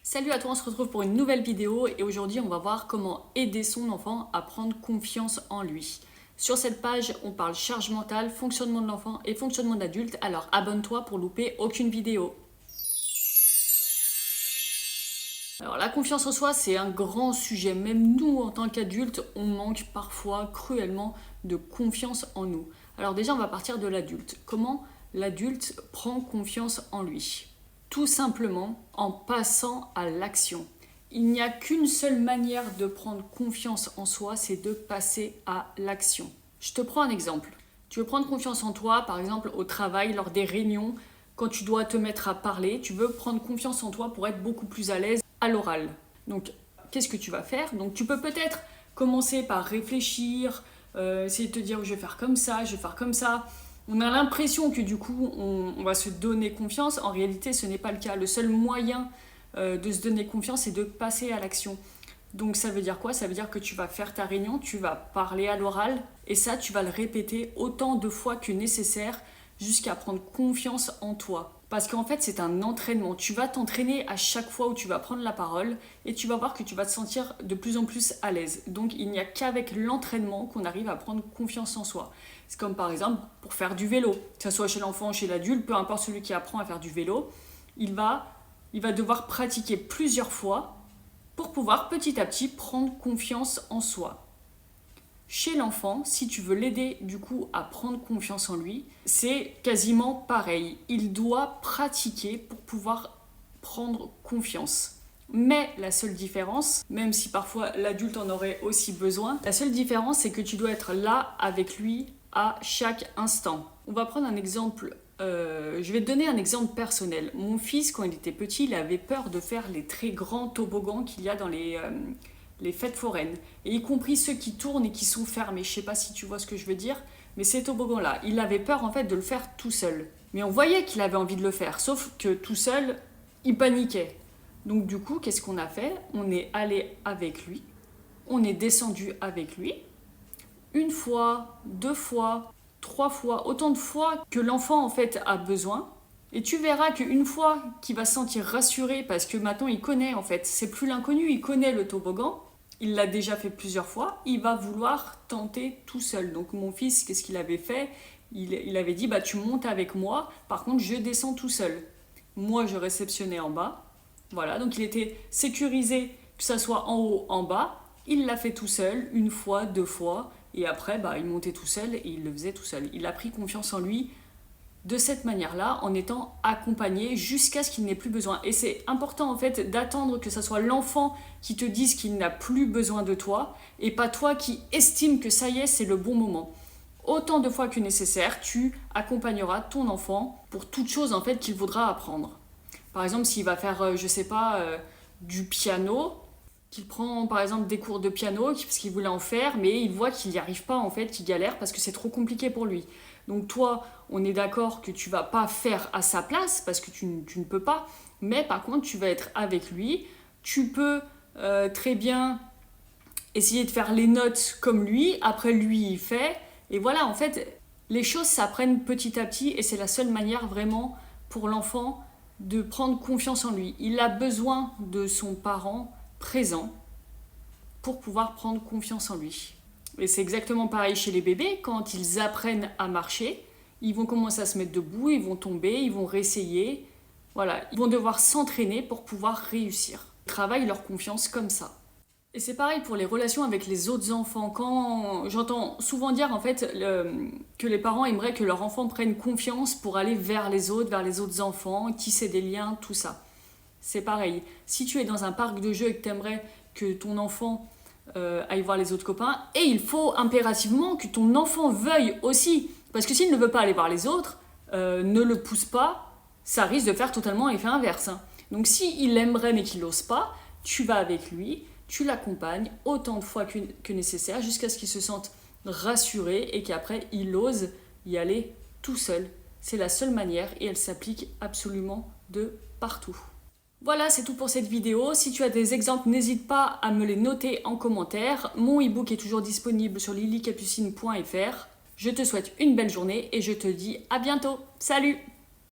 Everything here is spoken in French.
Salut à toi, on se retrouve pour une nouvelle vidéo et aujourd'hui on va voir comment aider son enfant à prendre confiance en lui. Sur cette page, on parle charge mentale, fonctionnement de l'enfant et fonctionnement d'adulte, alors abonne-toi pour louper aucune vidéo. Alors la confiance en soi, c'est un grand sujet. Même nous, en tant qu'adultes, on manque parfois cruellement de confiance en nous. Alors déjà, on va partir de l'adulte. Comment l'adulte prend confiance en lui? Tout simplement en passant à l'action. Il n'y a qu'une seule manière de prendre confiance en soi, c'est de passer à l'action. Je te prends un exemple. Tu veux prendre confiance en toi, par exemple au travail, lors des réunions, quand tu dois te mettre à parler, tu veux prendre confiance en toi pour être beaucoup plus à l'aise à l'oral. Donc, qu'est-ce que tu vas faire? Donc, tu peux peut-être commencer par réfléchir, essayer de te dire je vais faire comme ça, je vais faire comme ça. On a l'impression que du coup, on va se donner confiance. En réalité, ce n'est pas le cas. Le seul moyen de se donner confiance, c'est de passer à l'action. Donc, ça veut dire quoi? Ça veut dire que tu vas faire ta réunion, tu vas parler à l'oral, et ça, tu vas le répéter autant de fois que nécessaire jusqu'à prendre confiance en toi. Parce qu'en fait, c'est un entraînement. Tu vas t'entraîner à chaque fois où tu vas prendre la parole et tu vas voir que tu vas te sentir de plus en plus à l'aise. Donc, il n'y a qu'avec l'entraînement qu'on arrive à prendre confiance en soi. C'est comme par exemple pour faire du vélo, que ce soit chez l'enfant ou chez l'adulte, peu importe celui qui apprend à faire du vélo, il va devoir pratiquer plusieurs fois pour pouvoir petit à petit prendre confiance en soi. Chez l'enfant, si tu veux l'aider du coup à prendre confiance en lui, c'est quasiment pareil. Il doit pratiquer pour pouvoir prendre confiance. Mais la seule différence, même si parfois l'adulte en aurait aussi besoin, la seule différence c'est que tu dois être là avec lui à chaque instant. On va prendre un exemple, je vais te donner un exemple personnel. Mon fils, quand il était petit, il avait peur de faire les très grands toboggans qu'il y a dans les fêtes foraines, et y compris ceux qui tournent et qui sont fermés. Je sais pas si tu vois ce que je veux dire, mais ces toboggans-là, il avait peur en fait de le faire tout seul. Mais on voyait qu'il avait envie de le faire, sauf que tout seul, il paniquait. Donc du coup, qu'est-ce qu'on a fait? On est allé avec lui, on est descendu avec lui, une fois, deux fois, trois fois, autant de fois que l'enfant en fait a besoin. Et tu verras qu'une fois qu'il va se sentir rassuré, parce que maintenant il connaît en fait, c'est plus l'inconnu, il connaît le toboggan, il l'a déjà fait plusieurs fois, il va vouloir tenter tout seul. Donc mon fils, qu'est-ce qu'il avait fait? Il avait dit, bah tu montes avec moi, par contre je descends tout seul. Moi je réceptionnais en bas, voilà, donc il était sécurisé, que ça soit en haut, en bas, il l'a fait tout seul, une fois, deux fois, et après bah, il montait tout seul et il le faisait tout seul. Il a pris confiance en lui de cette manière-là, en étant accompagné jusqu'à ce qu'il n'ait plus besoin. Et c'est important en fait d'attendre que ce soit l'enfant qui te dise qu'il n'a plus besoin de toi et pas toi qui estime que ça y est, c'est le bon moment. Autant de fois que nécessaire, tu accompagneras ton enfant pour toute chose en fait qu'il voudra apprendre. Par exemple, s'il va faire, je sais pas, du piano, qu'il prend par exemple des cours de piano parce qu'il voulait en faire, mais il voit qu'il n'y arrive pas en fait, qu'il galère parce que c'est trop compliqué pour lui. Donc toi, on est d'accord que tu vas pas faire à sa place parce que tu ne peux pas, mais par contre tu vas être avec lui, tu peux très bien essayer de faire les notes comme lui, après lui il fait, et voilà en fait les choses s'apprennent petit à petit et c'est la seule manière vraiment pour l'enfant de prendre confiance en lui. Il a besoin de son parent présent pour pouvoir prendre confiance en lui. Et c'est exactement pareil chez les bébés, quand ils apprennent à marcher, ils vont commencer à se mettre debout, ils vont tomber, ils vont réessayer. Voilà, ils vont devoir s'entraîner pour pouvoir réussir. Ils travaillent leur confiance comme ça. Et c'est pareil pour les relations avec les autres enfants. Quand j'entends souvent dire en fait que les parents aimeraient que leurs enfants prennent confiance pour aller vers les autres enfants, tisser des liens, tout ça. C'est pareil. Si tu es dans un parc de jeux et que tu aimerais que ton enfant aille voir les autres copains, et il faut impérativement que ton enfant veuille aussi. Parce que s'il ne veut pas aller voir les autres, ne le pousse pas, ça risque de faire totalement l'effet inverse. Hein. Donc s'il aimerait mais qu'il n'ose pas, tu vas avec lui, tu l'accompagnes autant de fois que nécessaire jusqu'à ce qu'il se sente rassuré et qu'après il ose y aller tout seul. C'est la seule manière et elle s'applique absolument de partout. Voilà, c'est tout pour cette vidéo. Si tu as des exemples, n'hésite pas à me les noter en commentaire. Mon e-book est toujours disponible sur lilycapucine.fr. Je te souhaite une belle journée et je te dis à bientôt. Salut!